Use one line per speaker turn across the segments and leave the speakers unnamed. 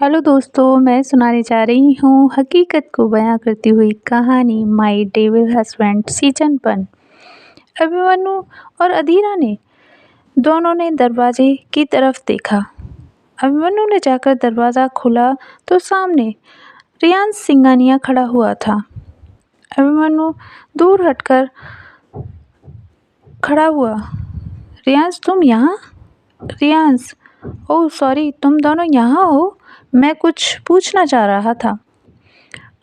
Hello दोस्तों, मैं सुनाने जा रही हूँ हकीकत को बयां करती हुई कहानी my devil husband season 1। Abhimanyu और अधीरा ने दोनों ने दरवाजे की तरफ देखा। अभिमन्यु ने जाकर दरवाज़ा खोला तो सामने रियांश सिंघानिया खड़ा हुआ था। अभिमन्यु दूर हटकर खड़ा हुआ। रियांश, तुम यहाँ? रियांश, ओह सॉरी, तुम दोनों यहाँ हो? मैं कुछ पूछना चाह रहा था,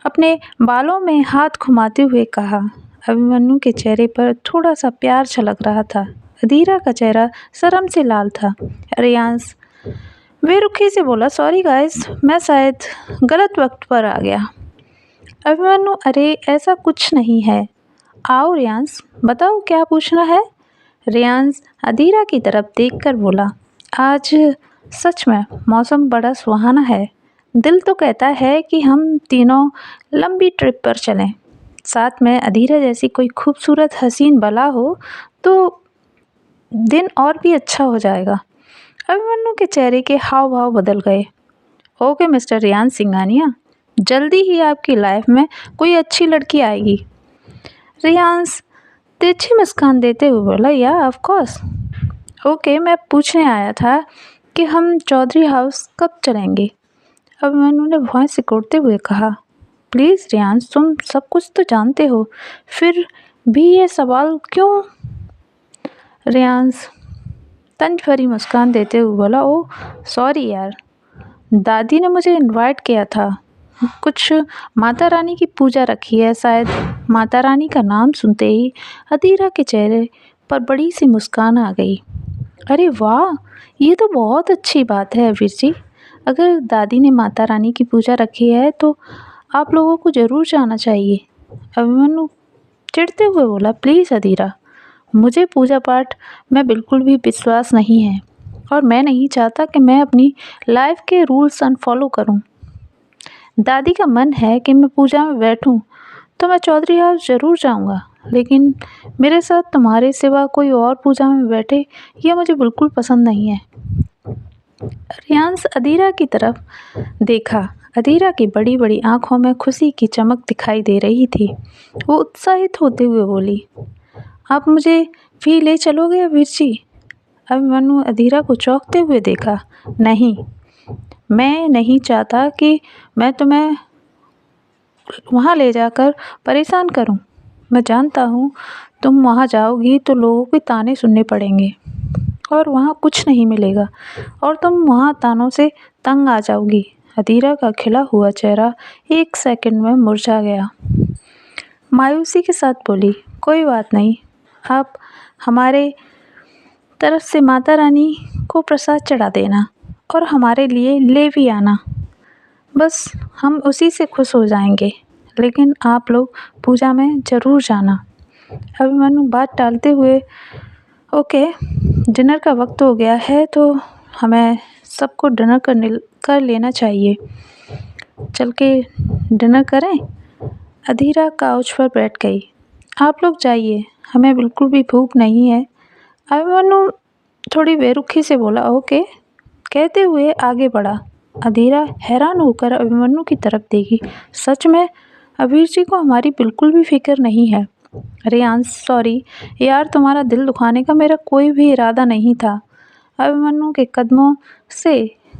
अपने बालों में हाथ घुमाते हुए कहा। अभिमन्यु के चेहरे पर थोड़ा सा प्यार छलक रहा था। अधीरा का चेहरा शर्म से लाल था। रियांश बेरुखी से बोला, सॉरी गाइस, मैं शायद गलत वक्त पर आ गया। अभिमन्यु, अरे ऐसा कुछ नहीं है। आओ रियांश, बताओ क्या पूछना है। रियांश अधीरा की तरफ देखकर बोला, आज सच में मौसम बड़ा सुहाना है। दिल तो कहता है कि हम तीनों लंबी ट्रिप पर चलें। साथ में अधीरा जैसी कोई खूबसूरत हसीन बला हो तो दिन और भी अच्छा हो जाएगा। अभिमन्यु के चेहरे के हाव भाव बदल गए। ओके मिस्टर रियांश सिंघानिया, जल्दी ही आपकी लाइफ में कोई अच्छी लड़की आएगी। रियांश तिरछी मुस्कान देते हुए बोला, या ऑफ कोर्स। ओके, मैं पूछने आया था कि हम चौधरी हाउस कब चलेंगे। अभिमन्यु ने भौं सिकोड़ते हुए कहा, प्लीज़ रियांश, तुम सब कुछ तो जानते हो, फिर भी ये सवाल क्यों। रियांश तंज भरी मुस्कान देते हुए बोला, ओह सॉरी यार, दादी ने मुझे इनवाइट किया था। कुछ माता रानी की पूजा रखी है। शायद माता रानी का नाम सुनते ही अधीरा के चेहरे पर बड़ी सी मुस्कान आ गई। अरे वाह, ये तो बहुत अच्छी बात है वीर जी। अगर दादी ने माता रानी की पूजा रखी है तो आप लोगों को ज़रूर जाना चाहिए। अभिमन्यु चिढ़ते हुए बोला, प्लीज़ अधीरा, मुझे पूजा पाठ में बिल्कुल भी विश्वास नहीं है और मैं नहीं चाहता कि मैं अपनी लाइफ के रूल्स अनफॉलो करूं। दादी का मन है कि मैं पूजा में बैठूं तो मैं चौधरी हाउस ज़रूर जाऊंगा, लेकिन मेरे साथ तुम्हारे सिवा कोई और पूजा में बैठे यह मुझे बिल्कुल पसंद नहीं है। रियांश अधीरा की तरफ देखा। अधीरा की बड़ी बड़ी आंखों में खुशी की चमक दिखाई दे रही थी। वो उत्साहित होते हुए बोली, आप मुझे भी ले चलोगे वीर जी। अभिमन्यु अधीरा को चौंकते हुए देखा। नहीं, मैं नहीं चाहता कि मैं तुम्हें वहाँ ले जाकर परेशान करूं। मैं जानता हूँ तुम वहाँ जाओगी तो लोगों के ताने सुनने पड़ेंगे और वहाँ कुछ नहीं मिलेगा और तुम वहाँ तानों से तंग आ जाओगी। अधीरा का खिला हुआ चेहरा एक सेकंड में मुरझा गया। मायूसी के साथ बोली, कोई बात नहीं, आप हमारे तरफ से माता रानी को प्रसाद चढ़ा देना और हमारे लिए ले भी आना। बस हम उसी से खुश हो जाएंगे, लेकिन आप लोग पूजा में ज़रूर जाना। अभिमन्यु बात टालते हुए, ओके, डिनर का वक्त हो गया है तो हमें सबको डिनर कर लेना चाहिए। चल के डिनर करें। अधीरा काउच पर बैठ गई। आप लोग जाइए, हमें बिल्कुल भी भूख नहीं है। अभिमन्यु थोड़ी बेरुखी से बोला, ओके, कहते हुए आगे बढ़ा। अधीरा हैरान होकर अभिमन्यु की तरफ देखी। सच में अभीर जी को हमारी बिल्कुल भी फिक्र नहीं है। रियांश, सॉरी यार, तुम्हारा दिल दुखाने का मेरा कोई भी इरादा नहीं था। अभिमन्यु के कदमों से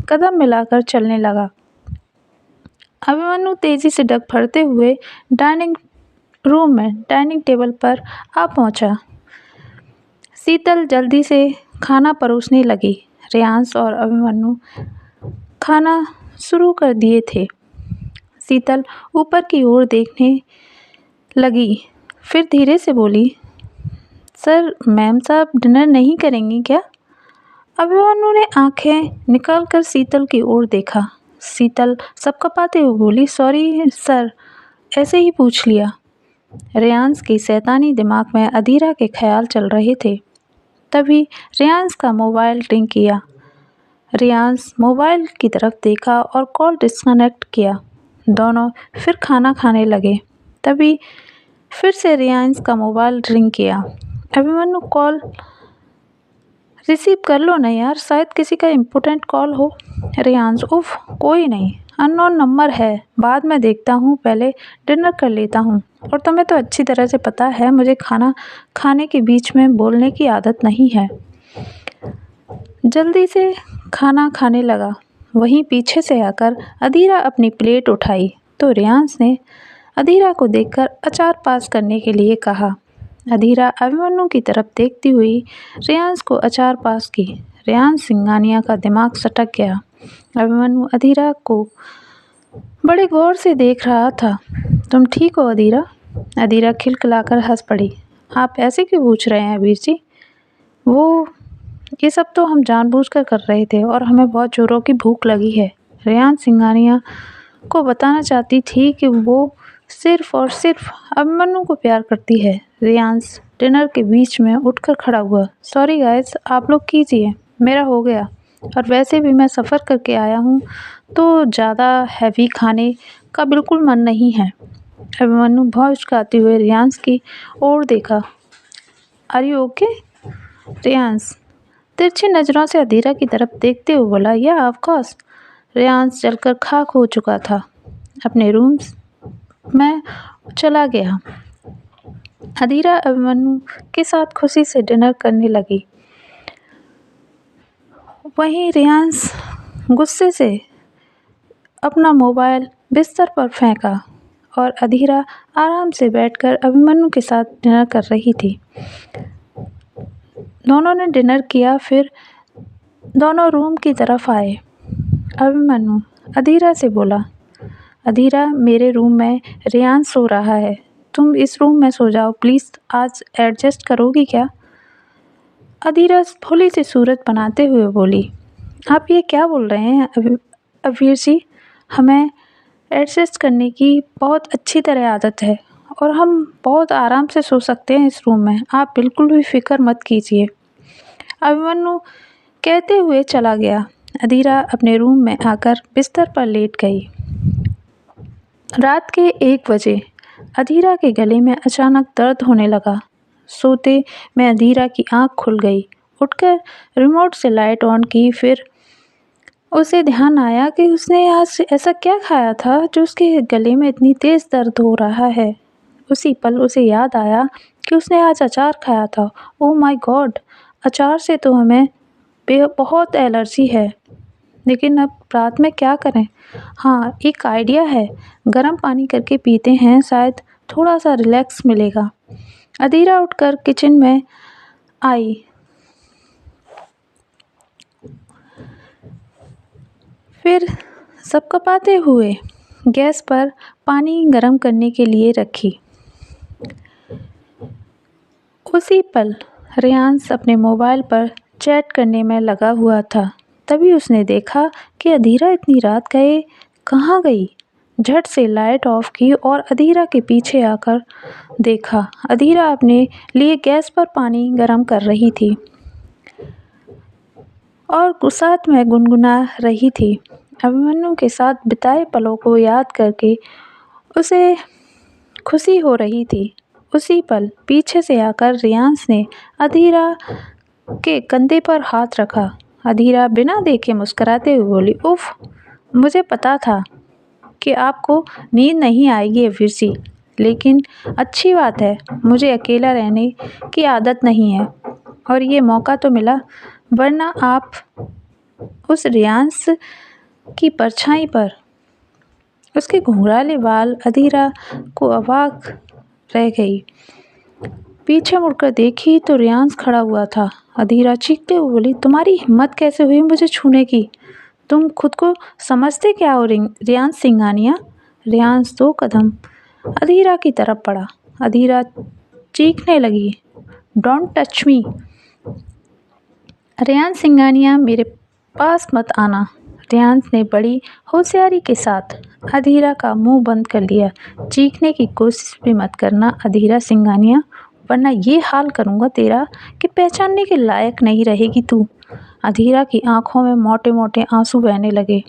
कदम मिलाकर चलने लगा। अभिमन्यु तेजी से डग फड़ते हुए डाइनिंग रूम में डाइनिंग टेबल पर आ पहुंचा। शीतल जल्दी से खाना परोसने लगी। रियांश और अभिमन्यु खाना शुरू कर दिए थे। शीतल ऊपर की ओर देखने लगी, फिर धीरे से बोली, सर, मैम साहब डिनर नहीं करेंगी क्या। अभिमन्यु ने आंखें निकालकर शीतल की ओर देखा। शीतल सबकपाते हुए बोली, सॉरी सर, ऐसे ही पूछ लिया। रियांश की शैतानी दिमाग में अधीरा के ख्याल चल रहे थे। तभी रियांश का मोबाइल रिंग किया। रियांश मोबाइल की तरफ देखा और कॉल डिस्कनेक्ट किया। दोनों फिर खाना खाने लगे। तभी फिर से रियांश का मोबाइल रिंग किया। अभिमन्यु कॉल रिसीव कर लो ना यार, शायद किसी का इम्पोर्टेंट कॉल हो। रियांश, उफ कोई नहीं, अननोन नंबर है, बाद में देखता हूँ, पहले डिनर कर लेता हूँ। और तुम्हें तो अच्छी तरह से पता है मुझे खाना खाने के बीच में बोलने की आदत नहीं है। जल्दी से खाना खाने लगा। वहीं पीछे से आकर अधीरा अपनी प्लेट उठाई तो रियांश ने अधीरा को देखकर अचार पास करने के लिए कहा। अधीरा अभिमन्यु की तरफ देखती हुई रियांश को अचार पास की। रियांश सिंघानिया का दिमाग सटक गया। अभिमन्यु अधीरा को बड़े गौर से देख रहा था। तुम ठीक हो अधीरा? अधीरा खिलखिलाकर हंस पड़ी। आप ऐसे क्यों पूछ रहे हैं वीर जी? वो ये सब तो हम जानबूझकर कर रहे थे और हमें बहुत जोरों की भूख लगी है। रियांश सिंघानिया को बताना चाहती थी कि वो सिर्फ और सिर्फ अभिमन्यु को प्यार करती है। रियांश डिनर के बीच में उठकर खड़ा हुआ। सॉरी गाइस, आप लोग कीजिए, मेरा हो गया। और वैसे भी मैं सफ़र करके आया हूँ तो ज़्यादा हैवी खाने का बिल्कुल मन नहीं है। अभिमन्यु बहुत उचकाते हुए रियांश की ओर देखा। Are you okay? रियांश तिरछी नज़रों से अधीरा की तरफ देखते हुए बोला, या ऑफ कोर्स। रियांश जलकर खाक हो चुका था। अपने रूम में चला गया। अधीरा अभिमन्यु के साथ खुशी से डिनर करने लगी। वहीं रियांश गुस्से से अपना मोबाइल बिस्तर पर फेंका और अधीरा आराम से बैठकर अभिमन्यु के साथ डिनर कर रही थी। दोनों ने डिनर किया, फिर दोनों रूम की तरफ आए। अभिमन्यु अधीरा से बोला, अधीरा मेरे रूम में रियांश सो रहा है, तुम इस रूम में सो जाओ प्लीज़, आज एडजस्ट करोगी क्या? अधीरा भोली सी सूरत बनाते हुए बोली, आप ये क्या बोल रहे हैं अवीर जी? हमें एडजस्ट करने की बहुत अच्छी तरह आदत है और हम बहुत आराम से सो सकते हैं इस रूम में, आप बिल्कुल भी फिक्र मत कीजिए। अभिमन्यु कहते हुए चला गया। अधीरा अपने रूम में आकर बिस्तर पर लेट गई। रात के 1 बजे अधीरा के गले में अचानक दर्द होने लगा। सोते में अधीरा की आंख खुल गई। उठकर रिमोट से लाइट ऑन की, फिर उसे ध्यान आया कि उसने आज ऐसा क्या खाया था जो उसके गले में इतनी तेज़ दर्द हो रहा है। उसी पल उसे याद आया कि उसने आज अचार खाया था। ओह माय गॉड, अचार से तो हमें बहुत एलर्जी है, लेकिन अब रात में क्या करें? हाँ, एक आइडिया है, गर्म पानी करके पीते हैं, शायद थोड़ा सा रिलैक्स मिलेगा। अधीरा उठकर किचन में आई। फिर सब कपाते हुए गैस पर पानी गर्म करने के लिए रखी। उसी पल रियांश अपने मोबाइल पर चैट करने में लगा हुआ था। तभी उसने देखा कि अधीरा इतनी रात गए कहाँ गई। झट से लाइट ऑफ की और अधीरा के पीछे आकर देखा। अधीरा अपने लिए गैस पर पानी गर्म कर रही थी और साथ में गुनगुना रही थी। अभिमन्यु के साथ बिताए पलों को याद करके उसे खुशी हो रही थी। उसी पल पीछे से आकर रियांश ने अधीरा के कंधे पर हाथ रखा। अधीरा बिना देखे मुस्कुराते हुए बोली, उफ, मुझे पता था कि आपको नींद नहीं आएगी अवीर जी, लेकिन अच्छी बात है, मुझे अकेला रहने की आदत नहीं है और ये मौका तो मिला, वरना आप उस रियांश की परछाई पर। उसके घुंघराले बाल अधीरा को अवाक रह गई। पीछे मुड़कर देखी तो रियांश खड़ा हुआ था। अधीरा चीखते हुए बोली, तुम्हारी हिम्मत कैसे हुई मुझे छूने की? तुम खुद को समझते क्या हो रियांश सिंघानिया? रियांश 2 कदम अधीरा की तरफ बढ़ा। अधीरा चीखने लगी, don't touch me. Riyansh Singhania, मेरे पास मत आना। रियांश ने बड़ी होशियारी के साथ अधीरा का मुंह बंद कर लिया। चीखने की कोशिश भी मत करना अधीरा सिंघानिया, वरना ये हाल करूँगा तेरा कि पहचानने के लायक नहीं रहेगी तू। अधीरा की आंखों में मोटे मोटे आंसू बहने लगे।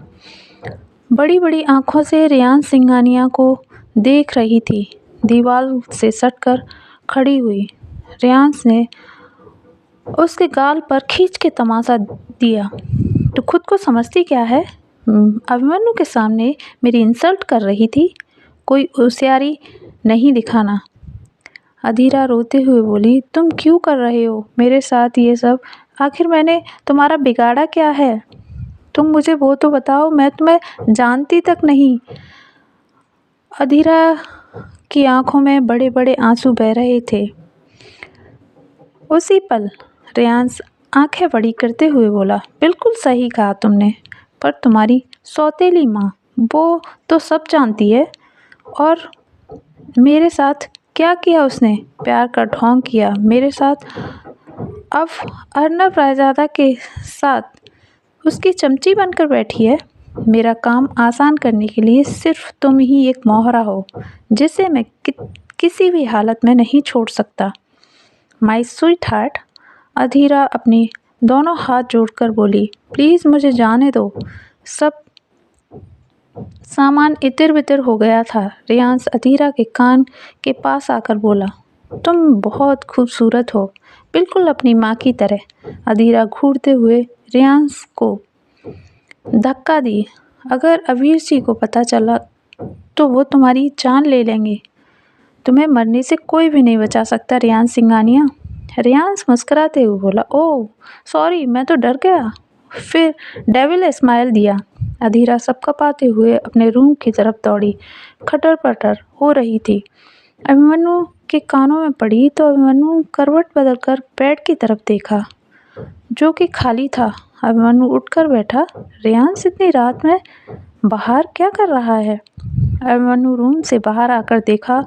बड़ी बड़ी आंखों से रियांश सिंघानिया को देख रही थी। दीवार से सटकर खड़ी हुई रियांश ने उसके गाल पर खींच के तमाचा दिया। तो खुद को समझती क्या है? अभिमन्यु के सामने मेरी इंसल्ट कर रही थी। कोई होशियारी नहीं दिखाना। अधीरा रोते हुए बोली, तुम क्यों कर रहे हो मेरे साथ ये सब? आखिर मैंने तुम्हारा बिगाड़ा क्या है? तुम मुझे वो तो बताओ, मैं तुम्हें जानती तक नहीं। अधीरा की आंखों में बड़े बड़े आंसू बह रहे थे। उसी पल रेयांश आंखें बड़ी करते हुए बोला, बिल्कुल सही कहा तुमने, पर तुम्हारी सौतेली माँ वो तो सब जानती है। और मेरे साथ क्या किया उसने? प्यार का ढोंग किया मेरे साथ। अब अर्नब रायजादा के साथ उसकी चमची बनकर बैठी है। मेरा काम आसान करने के लिए सिर्फ तुम ही एक मोहरा हो जिसे मैं किसी भी हालत में नहीं छोड़ सकता। My sweet heart. अधीरा अपने दोनों हाथ जोड़कर बोली, प्लीज़ मुझे जाने दो। सब सामान इतिर बितिर हो गया था। रेयांश अधीरा के कान के पास आकर बोला, तुम बहुत खूबसूरत हो, बिल्कुल अपनी माँ की तरह। अधीरा घूरते हुए रेयांश को धक्का दी। अगर अबीर जी को पता चला तो वो तुम्हारी जान ले लेंगे। तुम्हें मरने से कोई भी नहीं बचा सकता रेयांश सिंघानिया। रेयांश मुस्कुराते हुए बोला, ओह सॉरी, मैं तो डर गया। फिर डेविल स्माइल दिया। अधीरा सबकपाते हुए अपने रूम की तरफ दौड़ी। खटर पटर हो रही थी। अभिमन्यु के कानों में पड़ी तो अभिमन्यु करवट बदलकर बेड की तरफ देखा जो कि खाली था। अभिमन्यु उठकर बैठा। रेयांश इतनी रात में बाहर क्या कर रहा है? अभिमन्यु रूम से बाहर आकर देखा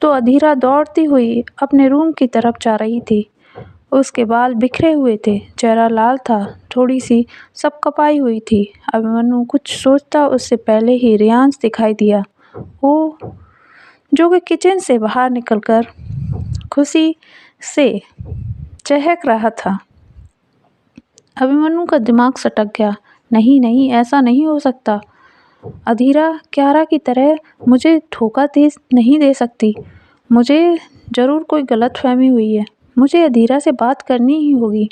तो अधीरा दौड़ती हुई अपने रूम की तरफ जा रही थी। उसके बाल बिखरे हुए थे, चेहरा लाल था, थोड़ी सी सब कपाई हुई थी। अभिमन्यु कुछ सोचता उससे पहले ही रेयांश दिखाई दिया, वो जो कि किचन से बाहर निकलकर खुशी से चहक रहा था। अभिमन्यु का दिमाग सटक गया। नहीं नहीं, ऐसा नहीं हो सकता। अधीरा क्यारा की तरह मुझे धोखा नहीं दे सकती। मुझे ज़रूर कोई गलतफहमी हुई है। मुझे अधीरा से बात करनी ही होगी।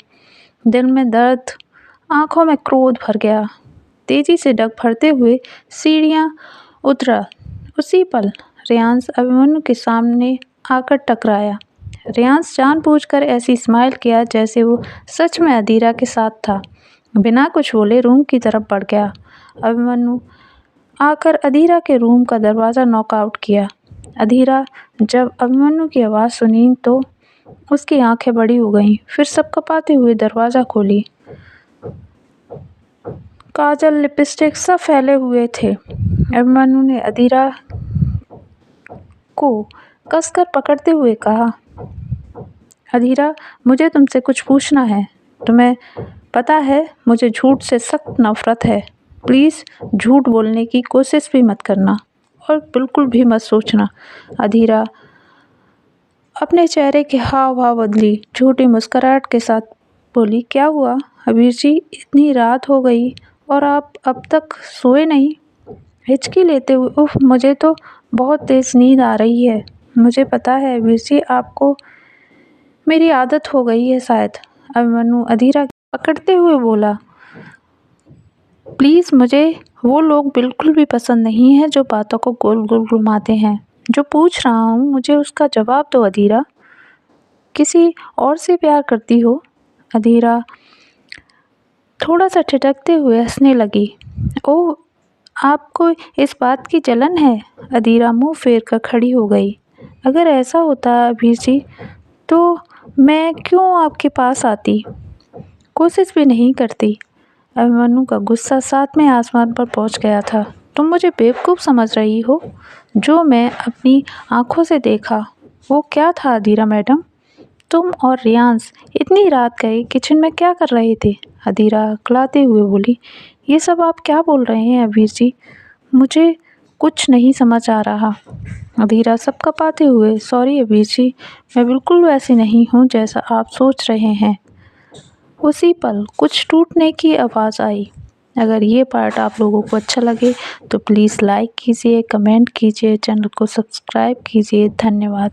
दिल में दर्द, आंखों में क्रोध भर गया। तेजी से डग भरते हुए सीढ़ियाँ उतरा। उसी पल रेयांश अभिमन्यु के सामने आकर टकराया। रेयांश जानबूझकर ऐसी स्माइल किया जैसे वो सच में अधीरा के साथ था। बिना कुछ बोले रूम की तरफ बढ़ गया। अभिमन्यु आकर अधीरा के रूम का दरवाज़ा नॉकआउट किया। अधीरा जब अभिमन्यु की आवाज़ सुनी तो उसकी आंखें बड़ी हो गईं। फिर सब कपाते हुए दरवाज़ा खोली। काजल, लिपस्टिक सब फैले हुए थे। अभिमन्यु ने अधीरा को कसकर पकड़ते हुए कहा, अधीरा, मुझे तुमसे कुछ पूछना है। तुम्हें पता है मुझे झूठ से सख्त नफरत है। प्लीज़ झूठ बोलने की कोशिश भी मत करना और बिल्कुल भी मत सोचना। अधीरा अपने चेहरे के हाव भाव बदली, झूठी मुस्कुराहट के साथ बोली, क्या हुआ अबीर जी? इतनी रात हो गई और आप अब तक सोए नहीं? हिचकी लेते हुए, उफ, मुझे तो बहुत तेज़ नींद आ रही है। मुझे पता है अबीर जी, आपको मेरी आदत हो गई है शायद। अभिमन्यु अधीरा पकड़ते हुए बोला, प्लीज़ मुझे वो लोग बिल्कुल भी पसंद नहीं है जो बातों को गोल गोल घुमाते हैं। जो पूछ रहा हूँ मुझे उसका जवाब दो अधीरा। किसी और से प्यार करती हो? अधीरा थोड़ा सा ठिठकते हुए हंसने लगी। ओह, आपको इस बात की जलन है? अधीरा मुंह फेर कर खड़ी हो गई। अगर ऐसा होता अबीर जी तो मैं क्यों आपके पास आती? कोशिश भी नहीं करती। अभिमन्यु का गुस्सा सातवें आसमान पर पहुंच गया था। तुम मुझे बेवकूफ़ समझ रही हो? जो मैं अपनी आंखों से देखा वो क्या था अधीरा मैडम? तुम और रेयांश इतनी रात गए किचन में क्या कर रहे थे? अधीरा अकलाते हुए बोली, ये सब आप क्या बोल रहे हैं अबीर जी? मुझे कुछ नहीं समझ आ रहा। अधीरा सब कपाते हुए, सॉरी अबीर जी, मैं बिल्कुल वैसी नहीं हूँ जैसा आप सोच रहे हैं। उसी पल कुछ टूटने की आवाज़ आई। अगर ये पार्ट आप लोगों को अच्छा लगे तो प्लीज़ लाइक कीजिए, कमेंट कीजिए, चैनल को सब्सक्राइब कीजिए। धन्यवाद।